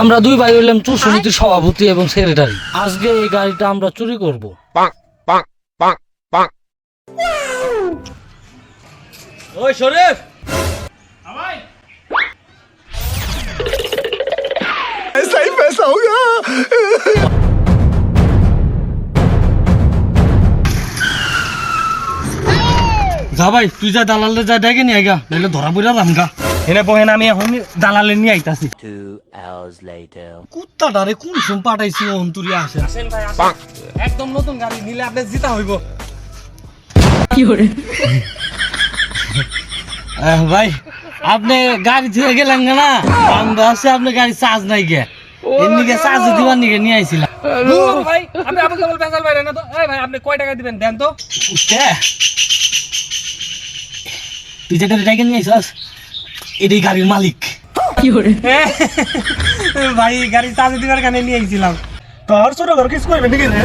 আমরা দুই ভাই হইলাম চুর সমিতির সভাপতি এবং সেক্রেটারি। আজকে এই গাড়িটা আমরা চুরি করব। ওই শরীফ, ऐसा ही पैसा होगा। যা ভাই তুই যা দালালে যা ডেকে নিয়ে গা, নাহলে ধরা পড়া দাম গা। এনে বহেন আমি এখন দালালে নিয়ে আইতাছি। 2 hours later. কুত্তাটারে কোন সুম পাঠাইছি অন্তরি আসে। আসেন ভাই আসেন। একদম নতুন গাড়ি নিলে আপনি জিতা হইব। ভাই আপনি গাড়ি ধুয়ে গেলেন না, আমরা আছে আপনি গাড়ি চার্জ নাই গে, এমনি গে চার্জ দিবার নিকে নিয়ে আইছিলাম। ভাই আপনি আবুল কাবুল পেছাল বাইরে না তো। এই ভাই আপনি কয় টাকা দিবেন দেন তো। তুই যেটা ডেকে নিয়ে আইসাস এটাই গাড়ির মালিক। ভাই গাড়ি চার্জ দিবার কানে নিয়ে আইছিলাম। তোর ছোট ঘর কিছু করবে নাকি রে?